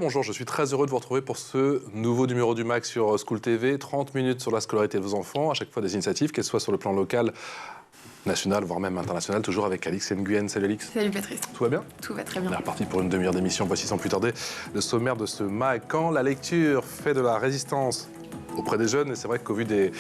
bonjour, je suis très heureux de vous retrouver pour ce nouveau numéro du MAC sur School TV. 30 minutes sur la scolarité de vos enfants, à chaque fois des initiatives, qu'elles soient sur le plan local, national, voire même international, toujours avec Alix Nguyen. Salut Alix. Salut Patrice. Tout va bien? Tout va très bien. On est reparti pour une demi-heure d'émission, voici sans plus tarder le sommaire de ce MAC. Quand la lecture fait de la résistance auprès des jeunes, et c'est vrai qu'au vu des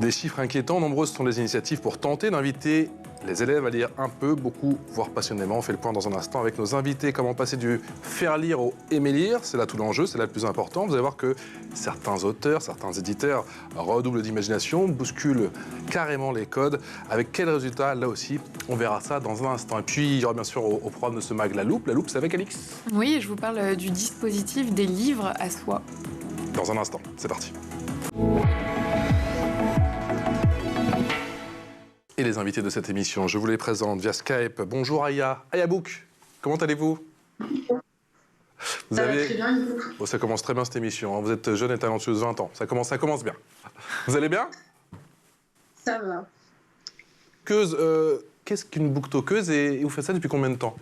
chiffres inquiétants, nombreuses sont les initiatives pour tenter d'inviter les élèves à lire un peu, beaucoup, voire passionnément. On fait le point dans un instant avec nos invités. Comment passer du faire lire au aimer lire? C'est là tout l'enjeu, c'est là le plus important. Vous allez voir que certains auteurs, certains éditeurs redoublent d'imagination, bousculent carrément les codes. Avec quel résultat? Là aussi, on verra ça dans un instant. Et puis, il y aura bien sûr au programme de ce MAG la loupe. La loupe, c'est avec Alix. Oui, je vous parle du dispositif des livres à soi. Dans un instant, c'est parti. Et les invités de cette émission, je vous les présente via Skype. Bonjour Aya. Aya Bouk, comment allez-vous? Ça va très bien, et vous? Oh, ça commence très bien cette émission. Hein. Vous êtes jeune et talentueuse, 20 ans. Ça commence bien. Vous allez bien? Ça va. Queuse, qu'est-ce qu'une booktokeuse et vous faites ça depuis combien de temps?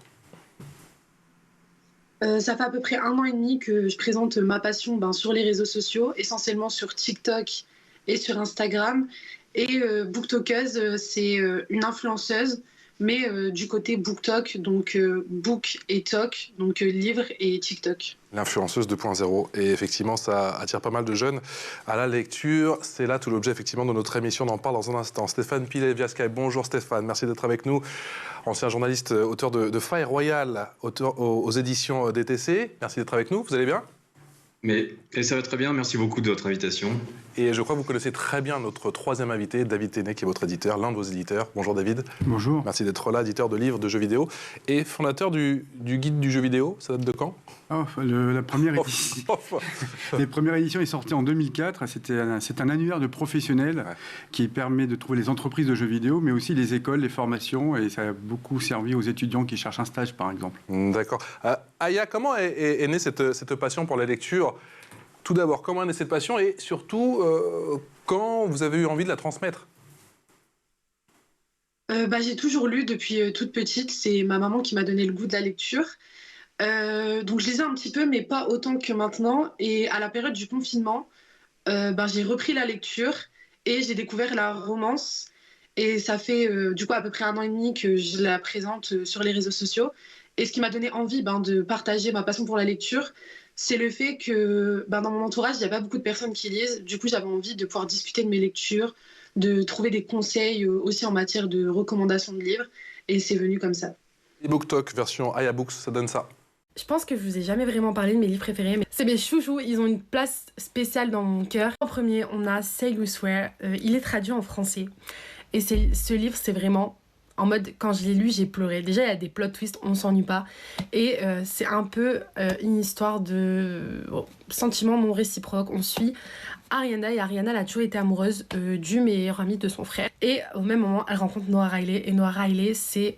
Ça fait à peu près 1 an et demi que je présente ma passion sur les réseaux sociaux, essentiellement sur TikTok et sur Instagram. Et booktokeuse, c'est une influenceuse, mais du côté booktok, donc book et talk, donc livre et TikTok. L'influenceuse 2.0. Et effectivement, ça attire pas mal de jeunes à la lecture. C'est là tout l'objet, effectivement, de notre émission. On en parle dans un instant. Stéphane Pilet via Skype. Bonjour Stéphane, merci d'être avec nous. Ancien journaliste, auteur de Faille Royale, auteur aux éditions DTC. Merci d'être avec nous. Vous allez bien? Et ça va très bien, merci beaucoup de votre invitation. Et je crois que vous connaissez très bien notre troisième invité, David Téné, qui est votre éditeur, l'un de vos éditeurs. Bonjour David. Bonjour. Merci d'être là, éditeur de livres, de jeux vidéo et fondateur du guide du jeu vidéo. Ça date de quand? La première édition. Les premières éditions est sortie en 2004. C'est un annuaire de professionnels qui permet de trouver les entreprises de jeux vidéo, mais aussi les écoles, les formations. Et ça a beaucoup servi aux étudiants qui cherchent un stage, par exemple. D'accord. Aya, comment est née cette passion pour la lecture? Tout d'abord, comment est née cette passion et surtout, quand vous avez eu envie de la transmettre? J'ai toujours lu depuis toute petite. C'est ma maman qui m'a donné le goût de la lecture. Donc je lisais un petit peu, mais pas autant que maintenant. Et à la période du confinement, j'ai repris la lecture et j'ai découvert la romance. Et ça fait du coup à peu près 1 an et demi que je la présente sur les réseaux sociaux. Et ce qui m'a donné envie de partager ma passion pour la lecture, c'est le fait que dans mon entourage, il n'y a pas beaucoup de personnes qui lisent. Du coup, j'avais envie de pouvoir discuter de mes lectures, de trouver des conseils aussi en matière de recommandations de livres. Et c'est venu comme ça. Et BookTok version Aya Books, ça donne ça. Je pense que je vous ai jamais vraiment parlé de mes livres préférés, mais c'est mes chouchous, ils ont une place spéciale dans mon cœur. En premier, on a Say You Swear, il est traduit en français. Et ce livre, c'est vraiment... En mode, quand je l'ai lu, j'ai pleuré. Déjà, il y a des plot twists, on s'ennuie pas. Et c'est un peu une histoire de sentiments non réciproques. On suit Ariana, et Ariana elle a toujours été amoureuse du meilleur ami de son frère. Et au même moment, elle rencontre Noah Riley. Et Noah Riley, c'est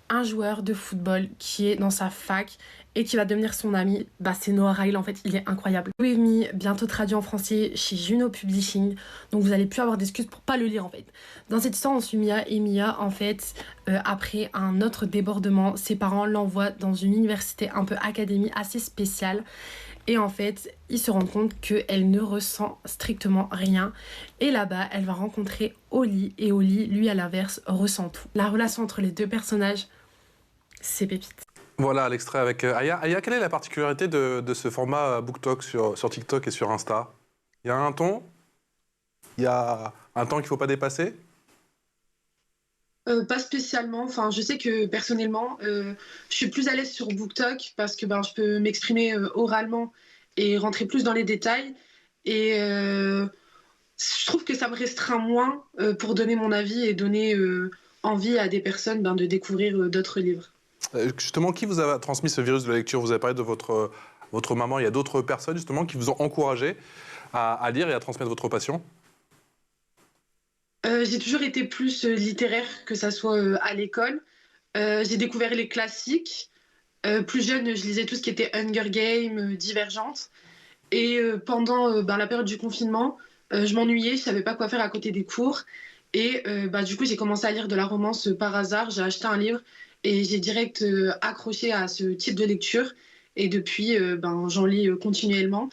un joueur de football qui est dans sa fac et qui va devenir son ami. C'est Noah Riley, en fait, il est incroyable. With Me, bientôt traduit en français chez Juno Publishing, donc vous allez plus avoir d'excuses pour pas le lire, en fait. Dans cette histoire, on suit Mia, et Mia, en fait, après un autre débordement, ses parents l'envoient dans une université un peu académie assez spéciale, et en fait, ils se rendent compte qu'elle ne ressent strictement rien, et là-bas, elle va rencontrer Oli, et Oli, lui, à l'inverse, ressent tout. La relation entre les deux personnages, c'est pépite. Voilà l'extrait avec Aya. Aya, quelle est la particularité de ce format BookTok sur TikTok et sur Insta? Il y a un ton? Il y a un temps qu'il ne faut pas dépasser? Pas spécialement. Enfin, je sais que personnellement, je suis plus à l'aise sur BookTok parce que je peux m'exprimer oralement et rentrer plus dans les détails. Et je trouve que ça me restreint moins pour donner mon avis et donner envie à des personnes de découvrir d'autres livres. Justement, qui vous a transmis ce virus de la lecture? Vous avez parlé de votre maman. Il y a d'autres personnes, justement, qui vous ont encouragé à lire et à transmettre votre passion? J'ai toujours été plus littéraire, que ça soit à l'école. J'ai découvert les classiques. Plus jeune, je lisais tout ce qui était Hunger Games, Divergente. Et pendant la période du confinement, je m'ennuyais, je savais pas quoi faire à côté des cours. Et du coup, j'ai commencé à lire de la romance par hasard. J'ai acheté un livre et j'ai direct accroché à ce type de lecture. Et depuis, j'en lis continuellement.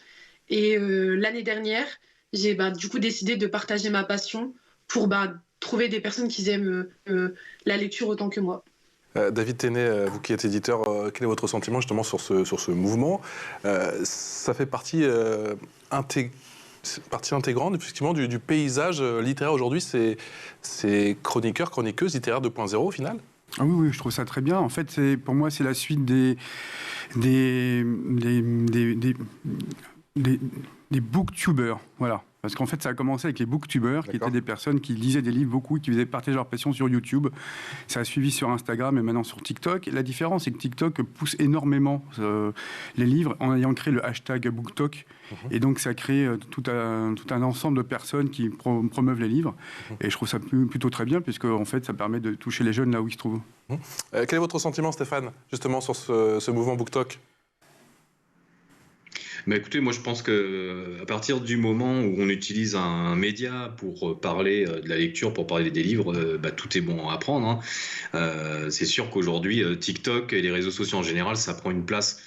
Et l'année dernière, j'ai du coup décidé de partager ma passion pour trouver des personnes qui aiment la lecture autant que moi. David Tesnet, vous qui êtes éditeur, quel est votre sentiment justement sur ce mouvement? Ça fait partie intégrante effectivement du paysage littéraire aujourd'hui, c'est chroniqueurs, chroniqueuses littéraires 2.0 au final? Ah oui, je trouve ça très bien. En fait, pour moi, c'est la suite des booktubers, voilà. Parce qu'en fait, ça a commencé avec les booktubers, qui étaient des personnes qui lisaient des livres beaucoup, qui faisaient partager leur passion sur YouTube. Ça a suivi sur Instagram et maintenant sur TikTok. Et la différence, c'est que TikTok pousse énormément les livres en ayant créé le hashtag BookTok. Et donc, ça crée tout un ensemble de personnes qui promeuvent les livres. Et je trouve ça plutôt très bien, puisque en fait, ça permet de toucher les jeunes là où ils se trouvent. Quel est votre sentiment, Stéphane, justement, sur ce mouvement BookTok? Mais écoutez, moi je pense qu'à partir du moment où on utilise un média pour parler de la lecture, pour parler des livres, tout est bon à prendre. C'est sûr qu'aujourd'hui, TikTok et les réseaux sociaux en général, ça prend une place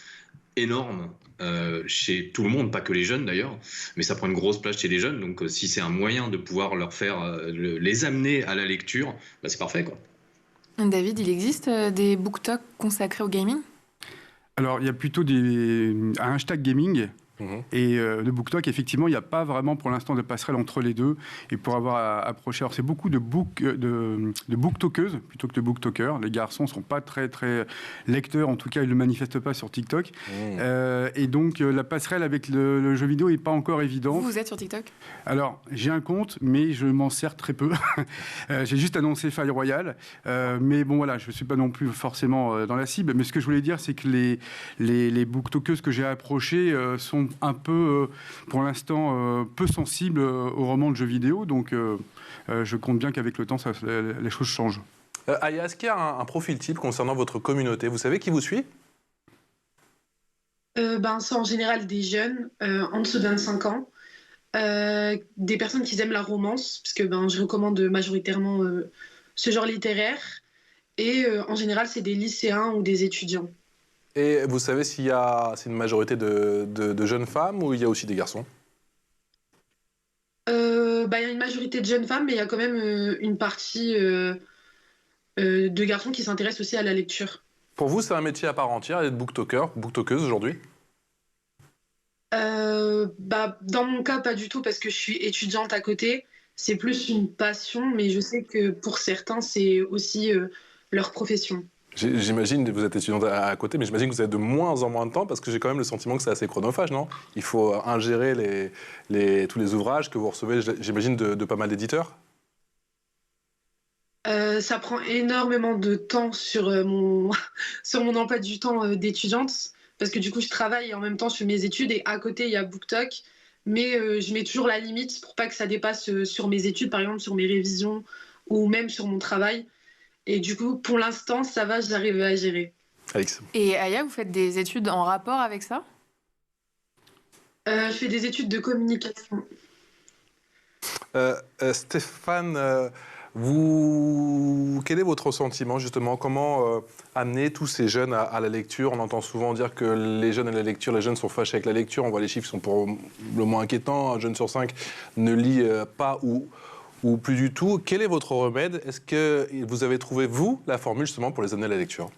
énorme chez tout le monde, pas que les jeunes d'ailleurs, mais ça prend une grosse place chez les jeunes. Donc si c'est un moyen de pouvoir leur faire les amener à la lecture, c'est parfait, quoi. David, il existe des BookTok consacrés au gaming? Alors, il y a plutôt un hashtag gaming. Et le BookTok, effectivement, il n'y a pas vraiment pour l'instant de passerelle entre les deux. Et pour avoir approché, alors c'est beaucoup de booktokeuses plutôt que de booktokers. Les garçons ne sont pas très lecteurs, en tout cas ils ne le manifestent pas sur TikTok. Et donc la passerelle avec le jeu vidéo n'est pas encore évidente. Vous êtes sur TikTok? Alors j'ai un compte, mais je m'en sers très peu. J'ai juste annoncé Faille Royale. Mais bon voilà, je ne suis pas non plus forcément dans la cible. Mais ce que je voulais dire, c'est que les booktokeuses que j'ai approchées sont un peu, pour l'instant, peu sensibles aux romans de jeux vidéo. Donc, je compte bien qu'avec le temps, les choses changent. Aya, est-ce qu'il y a un profil type concernant votre communauté? Vous savez qui vous suit? C'est en général des jeunes, en dessous de 25 ans. Des personnes qui aiment la romance, parce que je recommande majoritairement ce genre littéraire. Et en général, c'est des lycéens ou des étudiants. Et vous savez s'il y a une majorité de jeunes femmes ou il y a aussi des garçons? Il y a une majorité de jeunes femmes, mais il y a quand même une partie de garçons qui s'intéressent aussi à la lecture. Pour vous, c'est un métier à part entière d'être booktokeuse aujourd'hui? Dans mon cas, pas du tout, parce que je suis étudiante à côté. C'est plus une passion, mais je sais que pour certains, c'est aussi leur profession. J'imagine, vous êtes étudiante à côté, mais j'imagine que vous avez de moins en moins de temps parce que j'ai quand même le sentiment que c'est assez chronophage, non? Il faut ingérer tous les ouvrages que vous recevez, j'imagine, de pas mal d'éditeurs. Ça prend énormément de temps sur mon emploi du temps d'étudiante parce que du coup, je travaille et en même temps, je fais mes études et à côté, il y a BookTok. Mais je mets toujours la limite pour pas que ça dépasse sur mes études, par exemple sur mes révisions ou même sur mon travail. Et du coup, pour l'instant, ça va, j'arrive à gérer. Alex. Et Aya, vous faites des études en rapport avec ça? Je fais des études de communication. Stéphane, quel est votre sentiment justement? Comment amener tous ces jeunes à la lecture? On entend souvent dire que les jeunes à la lecture, les jeunes sont fâchés avec la lecture. On voit les chiffres sont pour le moins inquiétants. Un jeune sur 5 ne lit pas ou plus du tout. Quel est votre remède? Est-ce que vous avez trouvé, vous, la formule justement pour les amener à la lecture?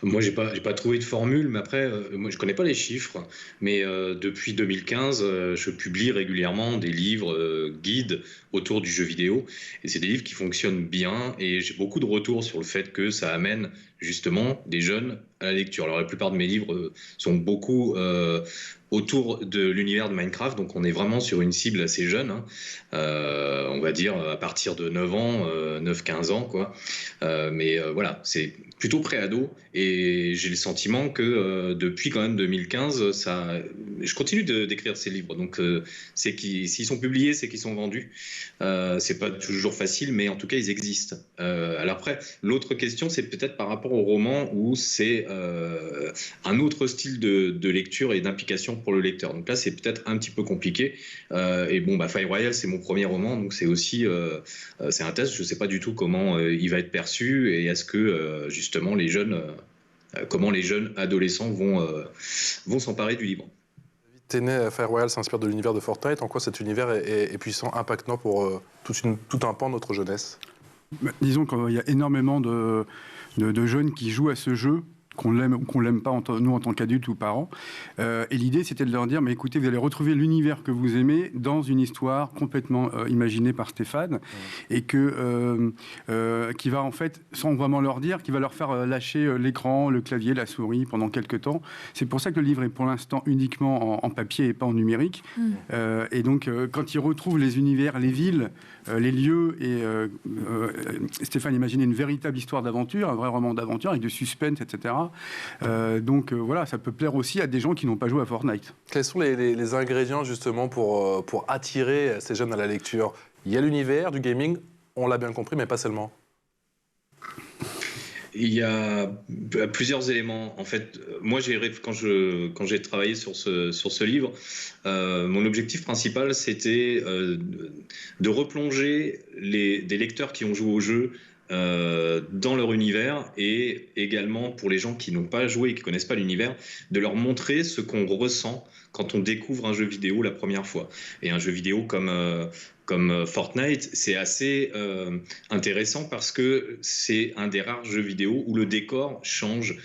Moi, j'ai pas trouvé de formule, mais après, moi, je connais pas les chiffres, mais depuis 2015, je publie régulièrement des livres guides autour du jeu vidéo, et c'est des livres qui fonctionnent bien, et j'ai beaucoup de retours sur le fait que ça amène justement des jeunes à la lecture. Alors la plupart de mes livres sont beaucoup autour de l'univers de Minecraft, donc on est vraiment sur une cible assez jeune, on va dire à partir de 9 ans, 9-15 ans, quoi. Mais voilà, c'est plutôt pré-ado, et j'ai le sentiment que depuis quand même 2015, je continue d'écrire ces livres, donc s'ils sont publiés, c'est qu'ils sont vendus. C'est pas toujours facile, mais en tout cas ils existent. Alors après, l'autre question, c'est peut-être par rapport au roman où c'est un autre style de lecture et d'implication pour le lecteur. Donc là, c'est peut-être un petit peu compliqué. Et bon, Faille Royale, c'est mon premier roman, donc c'est aussi c'est un test. Je ne sais pas du tout comment il va être perçu et est-ce que justement les jeunes comment les jeunes adolescents vont s'emparer du livre. Tenay, Fire Royale s'inspire de l'univers de Fortnite. En quoi cet univers est puissant, impactant pour tout un pan de notre jeunesse? Disons qu'il y a énormément de jeunes qui jouent à ce jeu, qu'on l'aime ou qu'on l'aime pas, nous en tant qu'adultes ou parents. Et l'idée, c'était de leur dire, mais écoutez, vous allez retrouver l'univers que vous aimez dans une histoire complètement imaginée par Stéphane, et qui va en fait, sans vraiment leur dire, qui va leur faire lâcher l'écran, le clavier, la souris pendant quelques temps. C'est pour ça que le livre est pour l'instant uniquement en papier et pas en numérique. Et donc, quand ils retrouvent les univers, les villes, les lieux, et Stéphane imaginait une véritable histoire d'aventure, un vrai roman d'aventure avec du suspense, etc. Donc voilà, ça peut plaire aussi à des gens qui n'ont pas joué à Fortnite. Quels sont les ingrédients justement pour attirer ces jeunes à la lecture? Il y a l'univers du gaming, on l'a bien compris, mais pas seulement. Il y a plusieurs éléments. En fait, moi, quand j'ai travaillé sur ce livre, mon objectif principal, c'était de replonger des lecteurs qui ont joué au jeu dans leur univers, et également pour les gens qui n'ont pas joué et qui ne connaissent pas l'univers, de leur montrer ce qu'on ressent quand on découvre un jeu vidéo la première fois. Et un jeu vidéo comme Fortnite, c'est assez intéressant parce que c'est un des rares jeux vidéo où le décor change,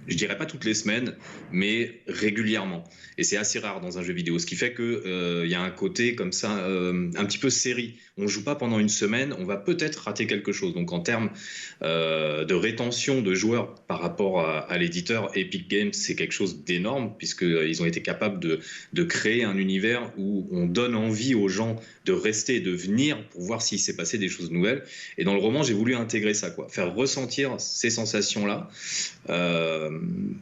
je dirais pas toutes les semaines, mais régulièrement. Et c'est assez rare dans un jeu vidéo, ce qui fait qu'il y a un côté comme ça, un petit peu série. On ne joue pas pendant une semaine, on va peut-être rater quelque chose. Donc en termes de rétention de joueurs par rapport à l'éditeur, Epic Games, c'est quelque chose d'énorme, puisqu'ils ont été capables de créer un univers où on donne envie aux gens de rester et de venir pour voir s'il s'est passé des choses nouvelles. Et dans le roman, j'ai voulu intégrer ça, faire ressentir ces sensations-là.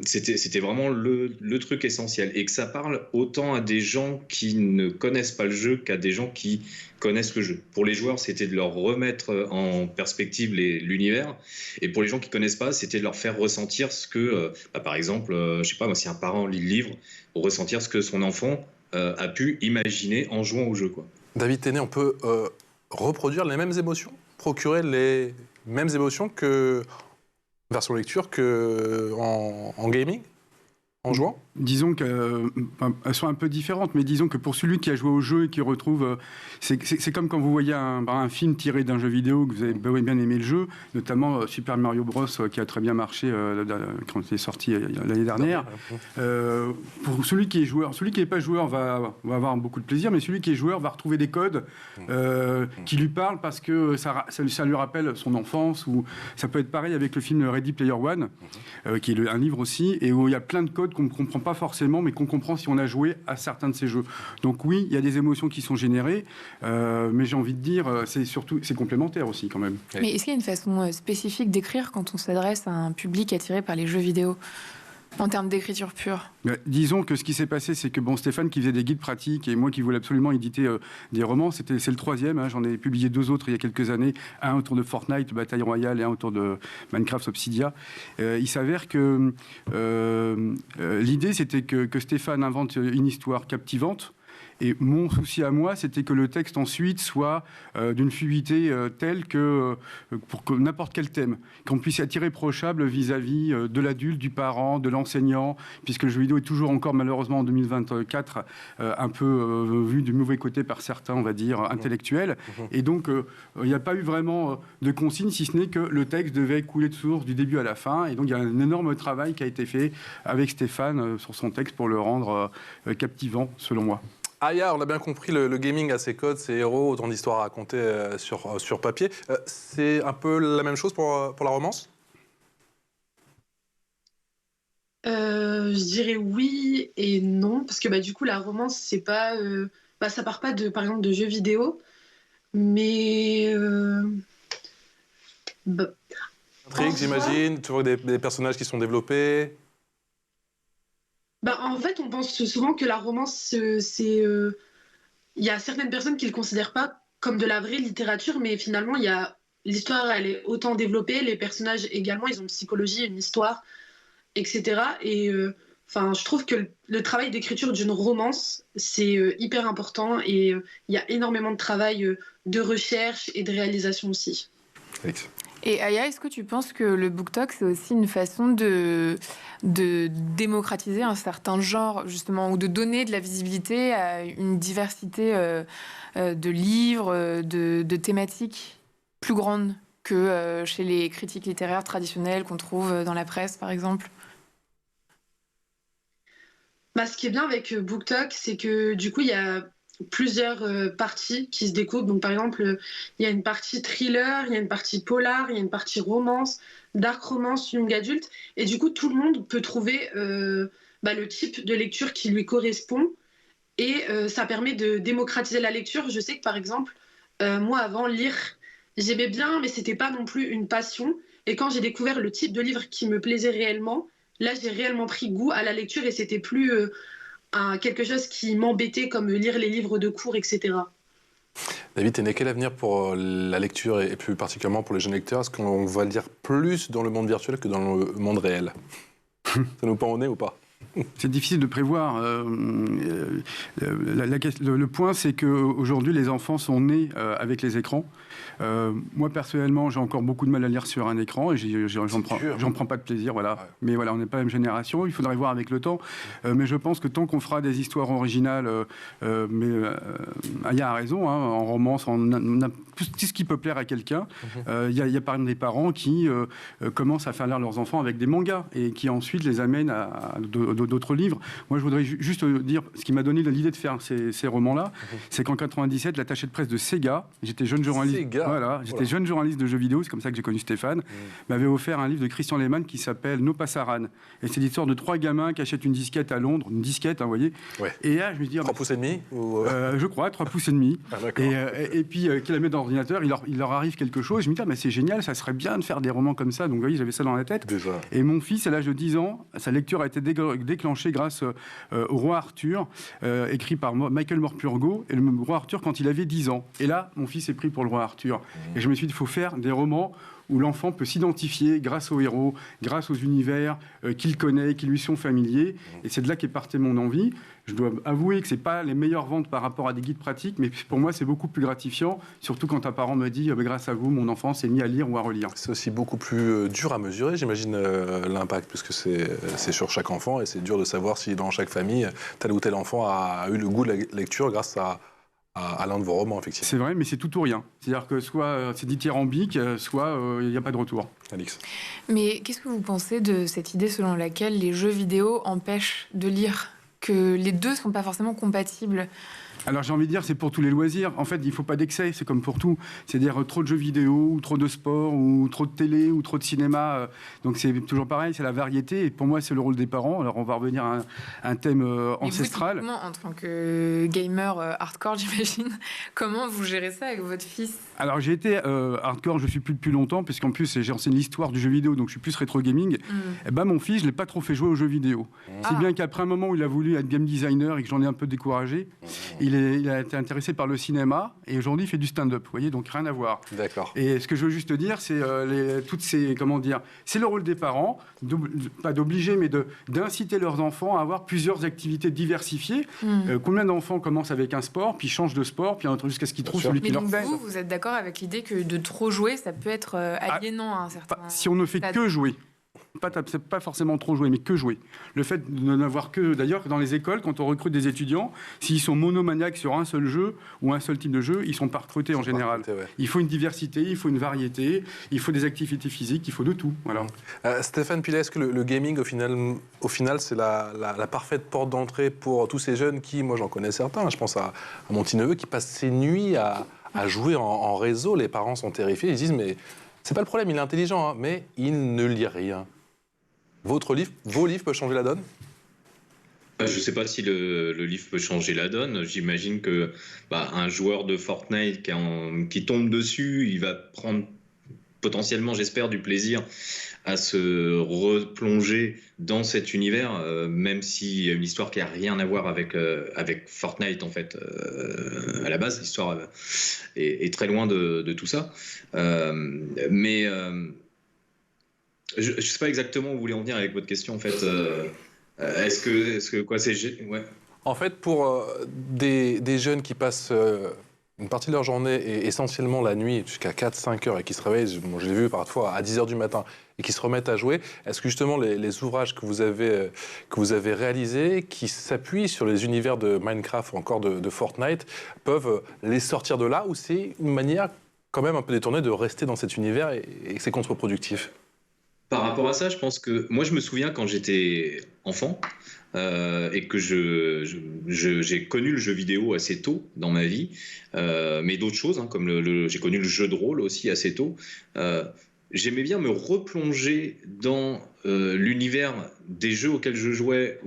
C'était vraiment le truc essentiel, et que ça parle autant à des gens qui ne connaissent pas le jeu qu'à des gens qui connaissent le jeu. Pour les joueurs, c'était de leur remettre en perspective l'univers, et pour les gens qui connaissent pas, c'était de leur faire ressentir ce que, par exemple, je sais pas moi, si un parent lit le livre, pour ressentir ce que son enfant a pu imaginer en jouant au jeu, David Tenay, on peut reproduire les mêmes émotions, procurer les mêmes émotions que version lecture en gaming, en jouant? Disons qu'elles sont un peu différentes, mais disons que pour celui qui a joué au jeu et qui retrouve... C'est comme quand vous voyez un film tiré d'un jeu vidéo, que vous avez bien aimé le jeu, notamment Super Mario Bros, qui a très bien marché quand il est sorti l'année dernière. Pour celui qui est joueur, celui qui n'est pas joueur va avoir beaucoup de plaisir, mais celui qui est joueur va retrouver des codes qui lui parlent parce que ça lui rappelle son enfance. Ou ça peut être pareil avec le film Ready Player One, qui est un livre aussi, et où il y a plein de codes qu'on ne comprend pas forcément, mais qu'on comprend si on a joué à certains de ces jeux. Donc oui, il y a des émotions qui sont générées, mais j'ai envie de dire, c'est complémentaire aussi quand même. Mais est-ce qu'il y a une façon spécifique d'écrire quand on s'adresse à un public attiré par les jeux vidéo, en termes d'écriture pure? Disons que ce qui s'est passé, c'est que Stéphane qui faisait des guides pratiques et moi qui voulais absolument éditer des romans, c'est le troisième. J'en ai publié 2 autres il y a quelques années, un autour de Fortnite, Bataille Royale, et un autour de Minecraft Obsidia. Il s'avère que l'idée, c'était que Stéphane invente une histoire captivante. Et mon souci à moi, c'était que le texte ensuite soit d'une fluidité telle que, pour que n'importe quel thème, qu'on puisse être irréprochable vis-à-vis de l'adulte, du parent, de l'enseignant, puisque le jeu vidéo est toujours encore, malheureusement, en 2024, un peu vu du mauvais côté par certains, on va dire, intellectuels. Et donc, il n'y a pas eu vraiment de consigne, si ce n'est que le texte devait couler de source du début à la fin. Et donc, il y a un énorme travail qui a été fait avec Stéphane sur son texte pour le rendre captivant, selon moi. Aya, on a bien compris, le gaming a ses codes, ses héros, autant d'histoires à raconter sur papier. C'est un peu la même chose pour la romance? Je dirais oui et non, parce que du coup, la romance, c'est pas, ça part pas par exemple, de jeux vidéo, mais... Intrigue, j'imagine, tu vois des personnages qui sont développés. En fait, on pense souvent que la romance, il y a certaines personnes qui ne le considèrent pas comme de la vraie littérature, mais finalement, l'histoire, elle est autant développée, les personnages également, ils ont une psychologie, une histoire, etc. Et je trouve que le travail d'écriture d'une romance, c'est hyper important, et il y a énormément de travail de recherche et de réalisation aussi. Alex. Et Aya, est-ce que tu penses que le BookTok, c'est aussi une façon de démocratiser un certain genre, justement, ou de donner de la visibilité à une diversité de livres, de thématiques plus grandes que chez les critiques littéraires traditionnelles qu'on trouve dans la presse, par exemple? Ce qui est bien avec BookTok, c'est que du coup, il y a plusieurs parties qui se découpent. Donc, par exemple, il y a une partie thriller, il y a une partie polar, il y a une partie romance, dark romance, young adulte. Et du coup, tout le monde peut trouver le type de lecture qui lui correspond. Et ça permet de démocratiser la lecture. Je sais que, par exemple, moi, avant, lire, j'aimais bien, mais c'était pas non plus une passion. Et quand j'ai découvert le type de livre qui me plaisait réellement, là, j'ai réellement pris goût à la lecture et c'était plus quelque chose qui m'embêtait, comme lire les livres de cours, etc. David, t'es né quel avenir pour la lecture et plus particulièrement pour les jeunes lecteurs? Est-ce qu'on va lire plus dans le monde virtuel que dans le monde réel? Ça nous pend au nez ou pas? C'est difficile de prévoir. Le point, c'est qu'aujourd'hui, les enfants sont nés avec les écrans. Moi, personnellement, j'ai encore beaucoup de mal à lire sur un écran et j'en prends pas de plaisir. Voilà. Ouais. Mais voilà, on n'est pas la même génération. Il faudrait voir avec le temps. Mais je pense que tant qu'on fera des histoires originales, Aya a raison, hein, en romance, tout ce qui peut plaire à quelqu'un. Il y a par exemple des parents qui commencent à faire lire leurs enfants avec des mangas et qui ensuite les amènent à d'autres livres. Moi, je voudrais juste dire, ce qui m'a donné l'idée de faire ces romans-là, c'est qu'en 97, l'attaché de presse de Sega, j'étais jeune journaliste, jeune journaliste de jeux vidéo, c'est comme ça que j'ai connu Stéphane, m'avait offert un livre de Christian Lehmann qui s'appelle Nos Passaran. Et c'est l'histoire de 3 gamins qui achètent une disquette à Londres, une disquette, hein, vous voyez. Ouais. Et là, je me dis... 3 pouces et demi je crois, 3 pouces et demi. Ah, et puis, qu'ils la mettent dans l'ordinateur, il leur arrive quelque chose. Je me dis, mais c'est génial, ça serait bien de faire des romans comme ça. Donc, vous voyez, j'avais ça dans la tête. Déjà. Et mon fils, à l'âge de 10 ans, sa lecture a été déclenché grâce au Roi Arthur, écrit par Michael Morpurgo, et le Roi Arthur quand il avait 10 ans. Et là, mon fils est pris pour le Roi Arthur. Et je me suis dit, il faut faire des romans où l'enfant peut s'identifier grâce aux héros, grâce aux univers qu'il connaît, qui lui sont familiers. Et c'est de là qu'est partie mon envie. Je dois avouer que ce n'est pas les meilleures ventes par rapport à des guides pratiques, mais pour moi, c'est beaucoup plus gratifiant, surtout quand un parent me dit grâce à vous, mon enfant s'est mis à lire ou à relire. C'est aussi beaucoup plus dur à mesurer, j'imagine, l'impact, puisque c'est sur chaque enfant et c'est dur de savoir si dans chaque famille, tel ou tel enfant a eu le goût de la lecture grâce à l'un de vos romans, effectivement. C'est vrai, mais c'est tout ou rien. C'est-à-dire que soit c'est dithyrambique, soit il n'y a pas de retour. Alix. Mais qu'est-ce que vous pensez de cette idée selon laquelle les jeux vidéo empêchent de lire, que les deux ne sont pas forcément compatibles? Alors j'ai envie de dire, c'est pour tous les loisirs. En fait, il ne faut pas d'excès, c'est comme pour tout. C'est-à-dire trop de jeux vidéo, ou trop de sport, ou trop de télé, ou trop de cinéma. Donc c'est toujours pareil, c'est la variété. Et pour moi, c'est le rôle des parents. Alors on va revenir à un thème ancestral. Et vous, en tant que gamer hardcore, j'imagine, comment vous gérez ça avec votre fils? Alors j'ai été hardcore, je ne suis plus depuis longtemps, puisqu'en plus j'enseigne l'histoire du jeu vidéo, donc je suis plus rétro gaming. Et ben mon fils, je ne l'ai pas trop fait jouer aux jeux vidéo. C'est bien qu'après un moment où il a voulu être game designer et que j'en ai un peu découragé, il a été intéressé par le cinéma et aujourd'hui il fait du stand-up, vous voyez, donc rien à voir. D'accord. Et ce que je veux juste dire, c'est toutes ces, comment dire, c'est le rôle des parents, pas d'obliger, mais d'inciter leurs enfants à avoir plusieurs activités diversifiées. Combien d'enfants commencent avec un sport, puis changent de sport, puis jusqu'à ce qu'ils trouvent celui qui leur plaît. Mais donc vous êtes d'accord avec l'idée que de trop jouer, ça peut être aliénant à un certain... Si on ne fait que jouer. Pas forcément trop jouer, mais que jouer. Le fait de n'avoir que... D'ailleurs, dans les écoles, quand on recrute des étudiants, s'ils sont monomaniaques sur un seul jeu ou un seul type de jeu, ils ne sont pas recrutés en général. Il faut une diversité, il faut une variété, il faut des activités physiques, il faut de tout. Voilà. Stéphane Pilet, est-ce que le gaming, au final c'est la parfaite porte d'entrée pour tous ces jeunes qui, moi j'en connais certains, je pense à mon petit-neveu qui passe ses nuits à jouer en réseau. Les parents sont terrifiés, ils disent mais c'est pas le problème, il est intelligent, hein, mais il ne lit rien. Vos livres peuvent changer la donne? Je ne sais pas si le livre peut changer la donne. J'imagine que un joueur de Fortnite qui tombe dessus, il va prendre potentiellement, j'espère, du plaisir à se replonger dans cet univers, même s'il y a une histoire qui n'a rien à voir avec Fortnite, en fait. À la base, l'histoire est très loin de tout ça. Mais... je ne sais pas exactement où vous voulez en venir avec votre question, en fait. Est-ce que quoi, c'est... Ouais. En fait, pour des jeunes qui passent une partie de leur journée est essentiellement la nuit jusqu'à 4-5 heures et qui se réveillent, je l'ai vu parfois à 10 heures du matin, et qui se remettent à jouer, est-ce que justement les ouvrages que vous avez réalisés, qui s'appuient sur les univers de Minecraft ou encore de Fortnite, peuvent les sortir de là, ou c'est une manière quand même un peu détournée de rester dans cet univers et que c'est contre-productif? Par rapport à ça, je pense que moi, je me souviens quand j'étais enfant et que j'ai connu le jeu vidéo assez tôt dans ma vie, mais d'autres choses, hein, comme j'ai connu le jeu de rôle aussi assez tôt. J'aimais bien me replonger dans l'univers des jeux auxquels je jouais,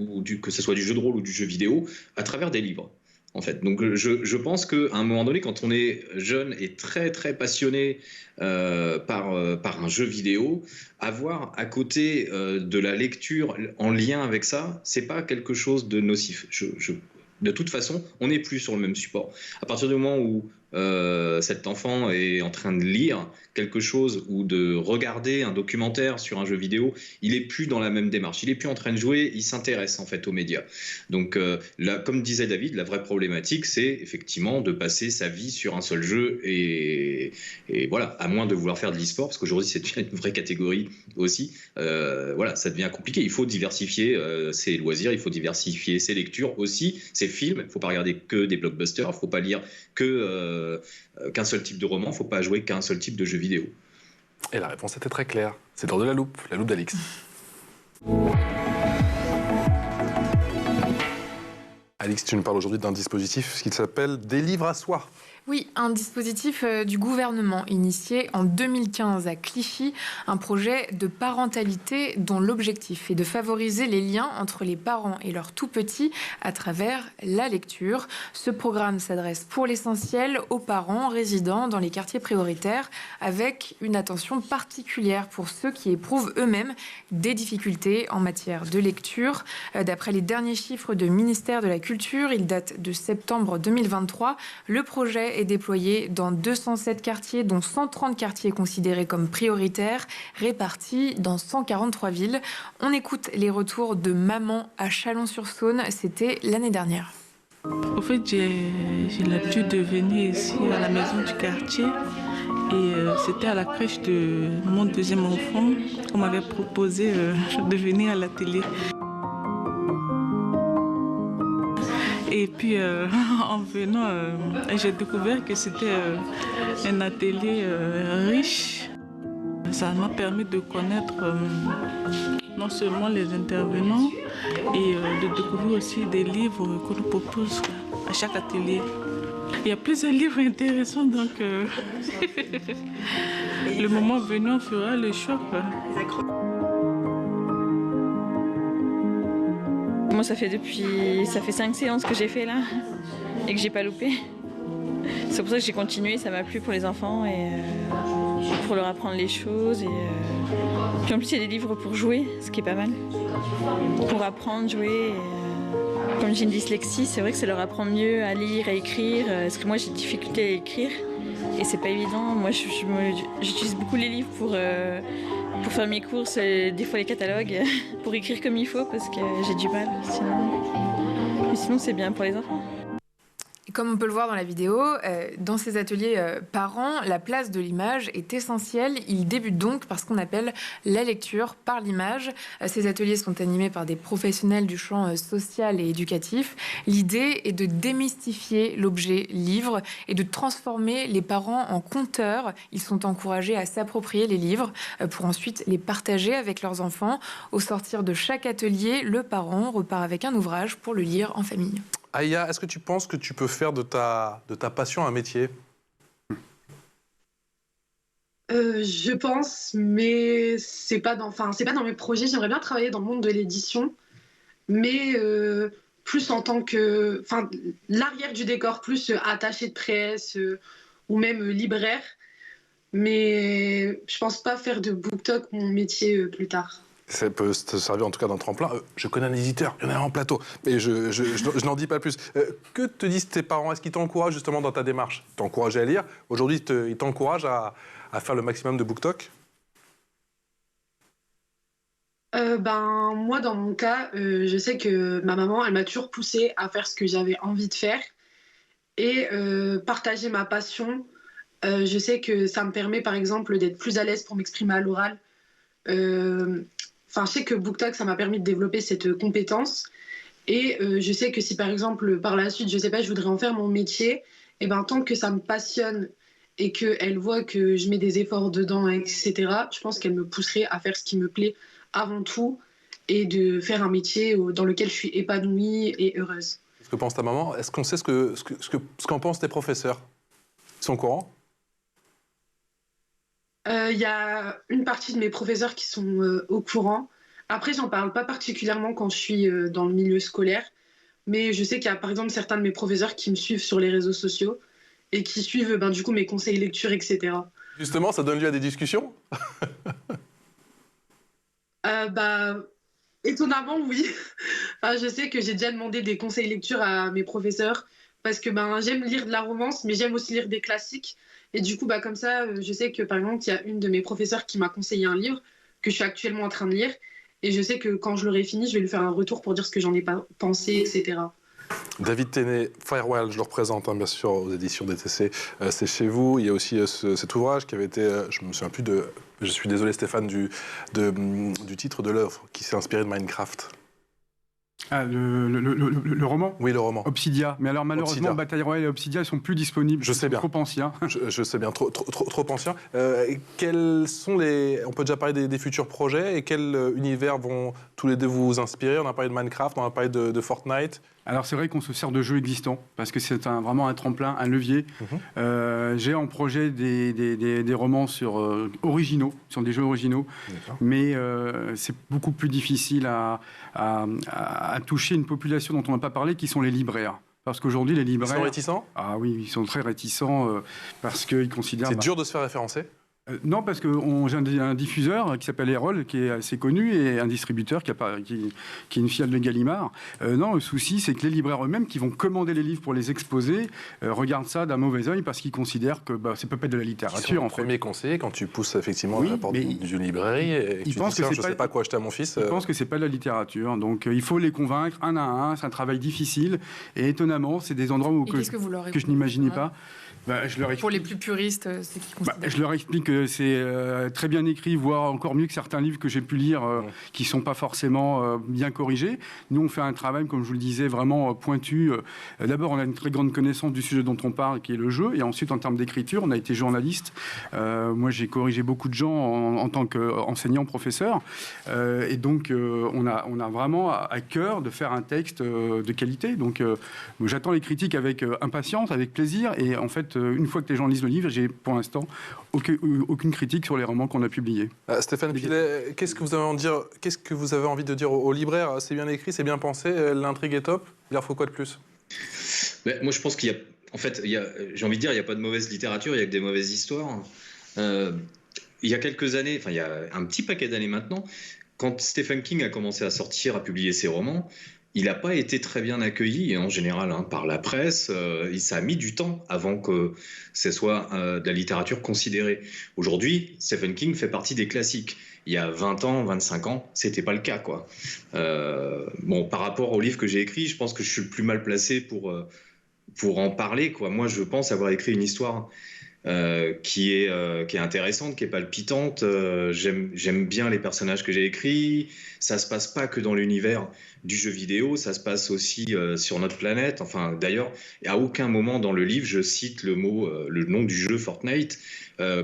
que ce soit du jeu de rôle ou du jeu vidéo, à travers des livres. En fait. Donc je pense qu'à un moment donné, quand on est jeune et très très passionné par un jeu vidéo, avoir à côté de la lecture en lien avec ça, c'est pas quelque chose de nocif. De toute façon, on n'est plus sur le même support. À partir du moment où cet enfant est en train de lire quelque chose ou de regarder un documentaire sur un jeu vidéo, il est plus dans la même démarche. Il est plus en train de jouer, il s'intéresse en fait aux médias. Donc là, comme disait David, la vraie problématique, c'est effectivement de passer sa vie sur un seul jeu et voilà, à moins de vouloir faire de l'e-sport, parce qu'aujourd'hui c'est une vraie catégorie aussi. Voilà, ça devient compliqué. Il faut diversifier ses loisirs, il faut diversifier ses lectures aussi, ses films. Il ne faut pas regarder que des blockbusters, il ne faut pas lire qu'un seul type de roman, il ne faut pas jouer qu'un seul type de jeu vidéo. Et la réponse était très claire. C'est l'heure de la loupe d'Alix. Alix, tu nous parles aujourd'hui d'un dispositif qui s'appelle Des livres à soi. Oui, un dispositif du gouvernement initié en 2015 à Clichy, un projet de parentalité dont l'objectif est de favoriser les liens entre les parents et leurs tout-petits à travers la lecture. Ce programme s'adresse pour l'essentiel aux parents résidant dans les quartiers prioritaires, avec une attention particulière pour ceux qui éprouvent eux-mêmes des difficultés en matière de lecture. D'après les derniers chiffres du ministère de la Culture, ils datent de septembre 2023. Le projet est déployé dans 207 quartiers, dont 130 quartiers considérés comme prioritaires, répartis dans 143 villes. On écoute les retours de maman à Chalon-sur-Saône, c'était l'année dernière. Au fait, j'ai l'habitude de venir ici à la maison du quartier et c'était à la crèche de mon deuxième enfant qu'on m'avait proposé de venir à la télé. Et puis en venant, j'ai découvert que c'était un atelier riche. Ça m'a permis de connaître non seulement les intervenants et de découvrir aussi des livres qu'on nous propose à chaque atelier. Il y a plusieurs livres intéressants, donc le moment venu, on fera le choix. Moi, ça fait 5 séances que j'ai fait là et que j'ai pas loupé. C'est pour ça que j'ai continué, ça m'a plu pour les enfants et pour leur apprendre les choses. Puis en plus, il y a des livres pour jouer, ce qui est pas mal. Pour apprendre, jouer. Comme j'ai une dyslexie, c'est vrai que ça leur apprend mieux à lire, à écrire. Parce que moi, j'ai des difficultés à écrire et c'est pas évident. Moi, j'utilise beaucoup les livres pour faire mes courses, des fois les catalogues, pour écrire comme il faut parce que j'ai du mal. Sinon, c'est bien pour les enfants. Et comme on peut le voir dans la vidéo, dans ces ateliers parents, la place de l'image est essentielle. Ils débutent donc par ce qu'on appelle la lecture par l'image. Ces ateliers sont animés par des professionnels du champ social et éducatif. L'idée est de démystifier l'objet livre et de transformer les parents en conteurs. Ils sont encouragés à s'approprier les livres pour ensuite les partager avec leurs enfants. Au sortir de chaque atelier, le parent repart avec un ouvrage pour le lire en famille. Aya, est-ce que tu penses que tu peux faire de ta passion un métier ? Je pense, mais c'est pas dans mes projets. J'aimerais bien travailler dans le monde de l'édition, mais plus en tant que, l'arrière du décor, plus attaché de presse ou même libraire. Mais je pense pas faire de BookTok mon métier plus tard. Ça peut te servir en tout cas d'un tremplin. Je connais un éditeur, il y en a un en plateau, mais je n'en dis pas plus. Que te disent tes parents ? Est-ce qu'ils t'encouragent justement dans ta démarche ? Ils t'encouragent à lire. Aujourd'hui, ils t'encouragent à faire le maximum de BookTok ? Moi, dans mon cas, je sais que ma maman, elle m'a toujours poussée à faire ce que j'avais envie de faire. et partager ma passion. Je sais que ça me permet, par exemple, d'être plus à l'aise pour m'exprimer à l'oral. Enfin, je sais que BookTok, ça m'a permis de développer cette compétence. Et je sais que si, par exemple, par la suite, je sais pas, je voudrais en faire mon métier, et ben tant que ça me passionne et qu'elle voit que je mets des efforts dedans, etc., je pense qu'elle me pousserait à faire ce qui me plaît avant tout et de faire un métier dans lequel je suis épanouie et heureuse. Ce que pense ta maman, est-ce qu'on sait ce qu'en pensent tes professeurs? Ils sont au courant? Y a une partie de mes professeurs qui sont au courant. Après, j'en parle pas particulièrement quand je suis dans le milieu scolaire, mais je sais qu'il y a par exemple certains de mes professeurs qui me suivent sur les réseaux sociaux et qui suivent du coup mes conseils lecture, etc. Justement, ça donne lieu à des discussions? Étonnamment, oui. Enfin, je sais que j'ai déjà demandé des conseils lecture à mes professeurs parce que j'aime lire de la romance, mais j'aime aussi lire des classiques. Et du coup, comme ça, je sais que par exemple, il y a une de mes professeurs qui m'a conseillé un livre que je suis actuellement en train de lire. Et je sais que quand je l'aurai fini, je vais lui faire un retour pour dire ce que j'en ai pensé, etc. David Téné, Firewall, je le représente bien sûr aux éditions DTC, c'est chez vous. Il y a aussi cet ouvrage qui avait été, je me souviens plus de, je suis désolé Stéphane, du titre de l'œuvre qui s'est inspiré de Minecraft. Ah, le roman? Oui, le roman. Obsidia. Mais alors malheureusement, Obsidia. Bataille Royale et Obsidia ne sont plus disponibles. Je sais bien. Trop anciens. Je sais bien, trop ancien. Quels sont on peut déjà parler des futurs projets et quels univers vont tous les deux vous inspirer? On a parlé de Minecraft, on a parlé de Fortnite. Alors c'est vrai qu'on se sert de jeux existants parce que c'est vraiment un tremplin, un levier. J'ai en projet des romans originaux, sur des jeux originaux, mais c'est beaucoup plus difficile à toucher une population dont on n'a pas parlé, qui sont les libraires. Parce qu'aujourd'hui, les libraires... Ils sont réticents? Ah oui, ils sont très réticents parce qu'ils considèrent... C'est dur de se faire référencer? Non, parce que j'ai un diffuseur qui s'appelle Erol, qui est assez connu, et un distributeur qui est une filiale de Gallimard. Non, le souci, c'est que les libraires eux-mêmes, qui vont commander les livres pour les exposer, regardent ça d'un mauvais œil parce qu'ils considèrent que ça peut pas être de la littérature. En premier conseiller, quand tu pousses effectivement à la porte d'une librairie, et tu dis, je sais pas quoi acheter à mon fils. Ils pensent que c'est pas de la littérature. Donc il faut les convaincre un à un. C'est un travail difficile. Et étonnamment, c'est des endroits que je n'imaginais pas. Pour les plus puristes, c'est qu'ils considèrent. Je leur explique que c'est très bien écrit, voire encore mieux que certains livres que j'ai pu lire qui ne sont pas forcément bien corrigés. Nous, on fait un travail, comme je vous le disais, vraiment pointu. D'abord, on a une très grande connaissance du sujet dont on parle, qui est le jeu. Et ensuite, en termes d'écriture, on a été journaliste. Moi, j'ai corrigé beaucoup de gens en tant qu'enseignant, professeur. Et donc, on a vraiment à cœur de faire un texte de qualité. Donc, j'attends les critiques avec impatience, avec plaisir. Et en fait, une fois que les gens lisent le livre, j'ai pour l'instant aucune critique sur les romans qu'on a publiés. Stéphane Pilet, qu'est-ce que vous avez envie de dire aux libraires? C'est bien écrit, c'est bien pensé, l'intrigue est top, il leur faut quoi de plus? Moi, je pense qu'il y a... En fait, j'ai envie de dire, il n'y a pas de mauvaise littérature, il n'y a que des mauvaises histoires. Il y a quelques années, enfin, il y a un petit paquet d'années maintenant, quand Stephen King a commencé à publier ses romans, il n'a pas été très bien accueilli, en général, par la presse. Ça a mis du temps avant que ce soit de la littérature considérée. Aujourd'hui, Stephen King fait partie des classiques. Il y a 20 ans, 25 ans, c'était pas le cas, quoi. Par rapport au livre que j'ai écrit, je pense que je suis le plus mal placé pour en parler, quoi. Moi, je pense avoir écrit une histoire qui est intéressante, qui est palpitante. J'aime bien les personnages que j'ai écrits. Ça se passe pas que dans l'univers du jeu vidéo, ça se passe aussi sur notre planète. Enfin, d'ailleurs, à aucun moment dans le livre je cite le nom du jeu Fortnite.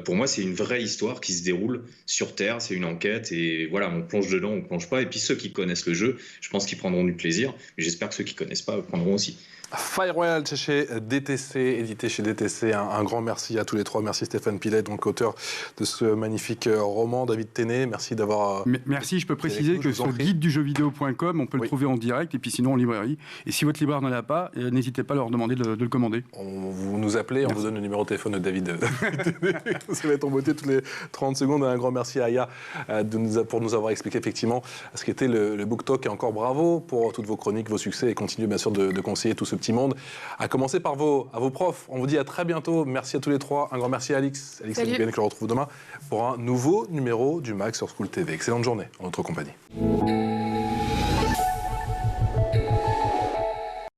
Pour moi, c'est une vraie histoire qui se déroule sur Terre. C'est une enquête et voilà, on plonge dedans, on plonge pas. Et puis ceux qui connaissent le jeu, je pense qu'ils prendront du plaisir. Mais j'espère que ceux qui connaissent pas prendront aussi. Firewall chez DTC, édité chez DTC. Un grand merci à tous les trois. Merci Stéphane Pilet, donc auteur de ce magnifique roman. David Téné, merci d'avoir... Merci, je peux préciser que sur guide-du-jeu-vidéo.com, on peut le trouver en direct et puis sinon en librairie. Et si votre libraire n'en a pas, n'hésitez pas à leur demander de le commander. Vous nous appelez, on vous donne le numéro de téléphone de David. Ça va être en beauté toutes les 30 secondes. Un grand merci à Aya pour nous avoir expliqué effectivement ce qu'était le BookTok. Et encore bravo pour toutes vos chroniques, vos succès et continuez bien sûr de conseiller tout ce petit monde, à commencer par vos profs. On vous dit à très bientôt. Merci à tous les trois. Un grand merci à Alix. Alix Nguyen, que je retrouve demain pour un nouveau numéro du MAG sur School TV. Excellente journée en notre compagnie.